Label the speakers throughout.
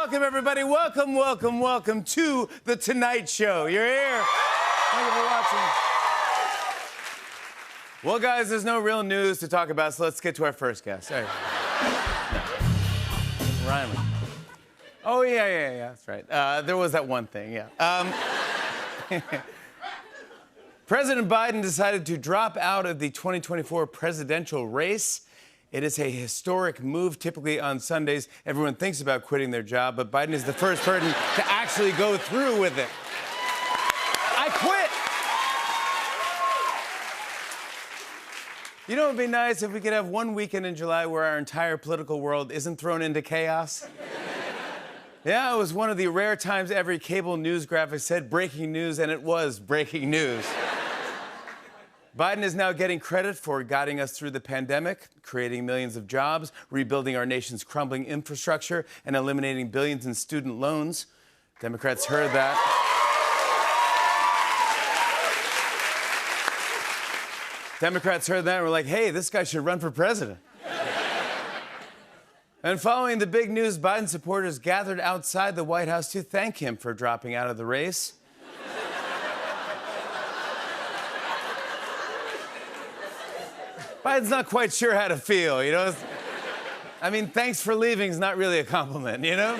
Speaker 1: welcome, everybody. Welcome, welcome, welcome to The Tonight Show. You're here. Thank you for watching. Well, guys, there's no real news to talk about, so let's get to our first guest. All right. No. Rhyming. Oh, yeah, that's right. There was that one thing, yeah. President Biden decided to drop out of the 2024 presidential race. It is a historic move. Typically on Sundays, everyone thinks about quitting their job, but Biden is the first person to actually go through with it. I quit. You know, it would be nice if we could have one weekend in July where our entire political world isn't thrown into chaos. Yeah, it was one of the rare times every cable news graphic said breaking news, and it was breaking news. Biden is now getting credit for guiding us through the pandemic, creating millions of jobs, rebuilding our nation's crumbling infrastructure, and eliminating billions in student loans. Democrats heard that. Democrats heard that and were like, hey, this guy should run for president. And following the big news, Biden supporters gathered outside the White House to thank him for dropping out of the race. Biden's not quite sure how to feel, you know? I mean, thanks for leaving is not really a compliment, you know?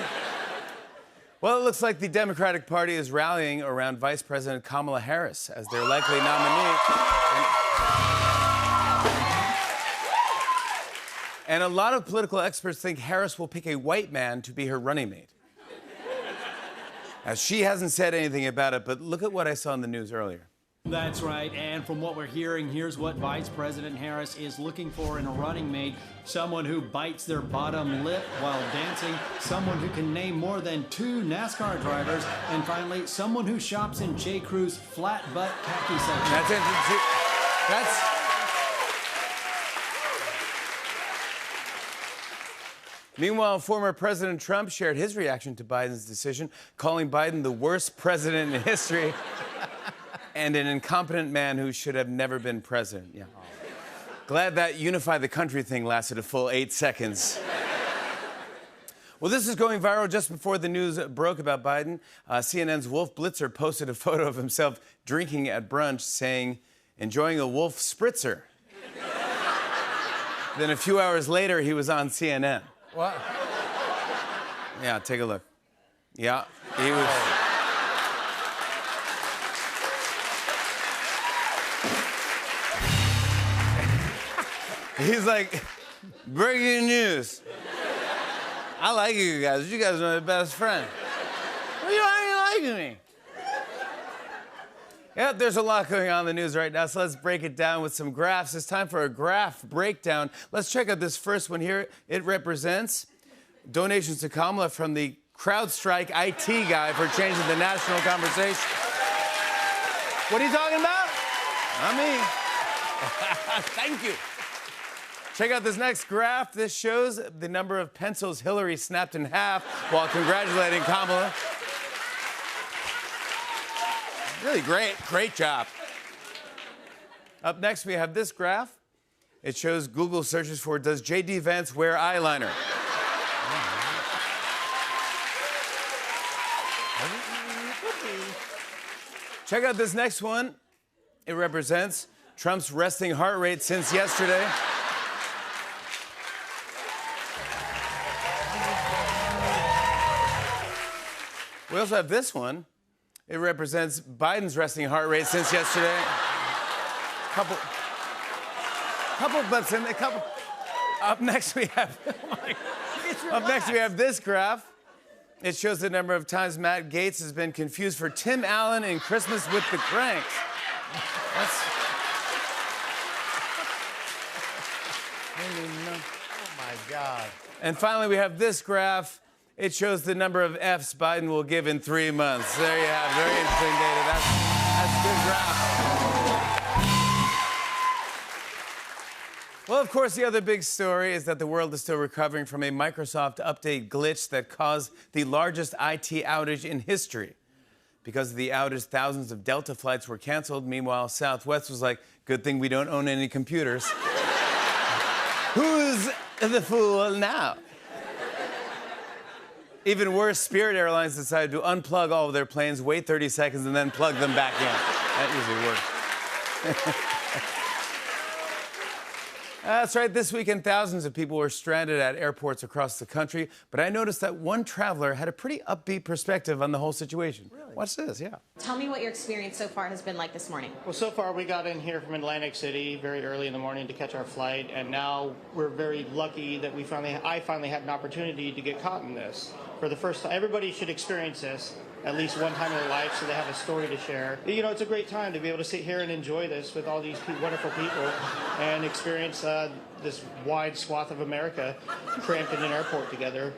Speaker 1: Well, it looks like the Democratic Party is rallying around Vice President Kamala Harris as their likely nominee. And a lot of political experts think Harris will pick a white man to be her running mate. Now, she hasn't said anything about it, but look at what I saw in the news earlier.
Speaker 2: That's right, and from what we're hearing, here's what Vice President Harris is looking for in a running mate. Someone who bites their bottom lip while dancing, someone who can name more than 2 NASCAR drivers, and finally, someone who shops in J. Crew's flat butt khaki section.
Speaker 1: That's it. Meanwhile, former President Trump shared his reaction to Biden's decision, calling Biden the worst president in history and an incompetent man who should have never been president. Yeah. Glad that unify the country thing lasted a full 8 seconds. Well, this is going viral just before the news broke about Biden. CNN's Wolf Blitzer posted a photo of himself drinking at brunch, saying, enjoying a Wolf Spritzer. Then a few hours later, he was on CNN.
Speaker 3: What?
Speaker 1: Yeah, take a look. Yeah, he was... He's like, breaking news. I like you guys. You guys are my best friend. Well, you aren't liking me. Yeah, there's a lot going on in the news right now, so let's break it down with some graphs. It's time for a graph breakdown. Let's check out this first one here. It represents donations to Kamala from the CrowdStrike IT guy for changing the national conversation. What are you talking about? Not me. Thank you. Check out this next graph. This shows the number of pencils Hillary snapped in half while congratulating Kamala. Really great job. Up next, we have this graph. It shows Google searches for, does J.D. Vance wear eyeliner? Check out this next one. It represents Trump's resting heart rate since yesterday. We also have this one. It represents Biden's resting heart rate since yesterday. Couple butts in a couple. Up next we have. Up next we have this graph. It shows the number of times Matt Gaetz has been confused for Tim Allen in Christmas with the Cranks.
Speaker 3: Oh my God.
Speaker 1: And finally we have this graph. It shows the number of Fs Biden will give in 3 months. There you have very interesting data. That's a good graph. Well, of course, the other big story is that the world is still recovering from a Microsoft update glitch that caused the largest IT outage in history. Because of the outage, thousands of Delta flights were canceled. Meanwhile, Southwest was like, good thing we don't own any computers. Who's the fool now? Even worse, Spirit Airlines decided to unplug all of their planes, wait 30 seconds, and then plug them back in. That usually works. That's right. This weekend, thousands of people were stranded at airports across the country. But I noticed that one traveler had a pretty upbeat perspective on the whole situation. Really? Watch this, yeah.
Speaker 3: Tell me what your experience so far has been like this morning.
Speaker 4: Well, so far we got in here from Atlantic City very early in the morning to catch our flight, and now we're very lucky that I finally had an opportunity to get caught in this for the first time. Everybody should experience this at least one time in their life so they have a story to share. You know, it's a great time to be able to sit here and enjoy this with all these wonderful people and experience this wide swath of America cramped in an airport together.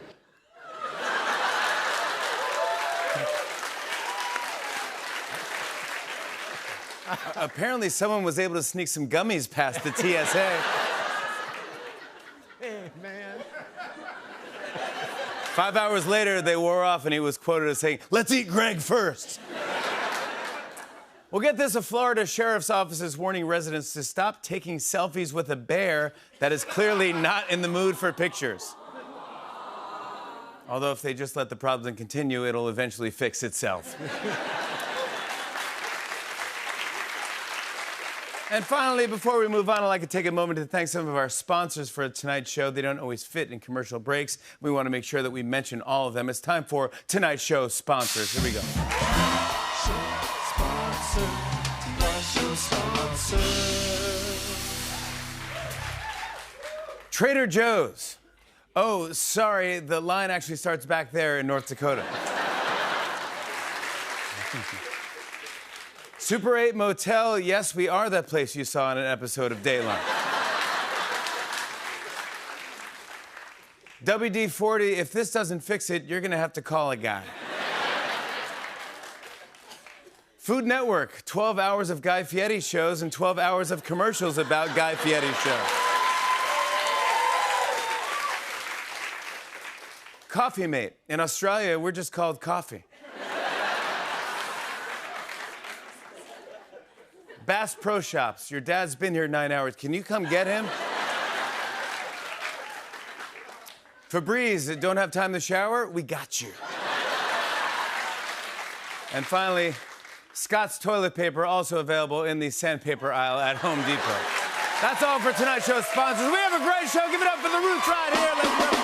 Speaker 1: Apparently, someone was able to sneak some gummies past the TSA.
Speaker 2: Hey, man.
Speaker 1: 5 hours later, they wore off, and he was quoted as saying, "Let's eat Greg first." Well, get this, a Florida sheriff's office is warning residents to stop taking selfies with a bear that is clearly not in the mood for pictures. Although if they just let the problem continue, it'll eventually fix itself. And finally, before we move on, I'd like to take a moment to thank some of our sponsors for tonight's show. They don't always fit in commercial breaks. We want to make sure that we mention all of them. It's time for tonight's show sponsors. Here we go. Trader Joe's. Oh, sorry, the line actually starts back there in North Dakota. Super 8 Motel, yes, we are that place you saw in an episode of Dateline. WD-40, if this doesn't fix it, you're gonna have to call a guy. Food Network, 12 hours of Guy Fieri shows and 12 hours of commercials about Guy Fieri shows. Coffee Mate, in Australia, we're just called coffee. Bass Pro Shops. Your dad's been here 9 hours. Can you come get him? Febreze, don't have time to shower? We got you. And finally, Scott's Toilet Paper, also available in the sandpaper aisle at Home Depot. That's all for tonight's show sponsors. We have a great show. Give it up for the Roots right here. Let's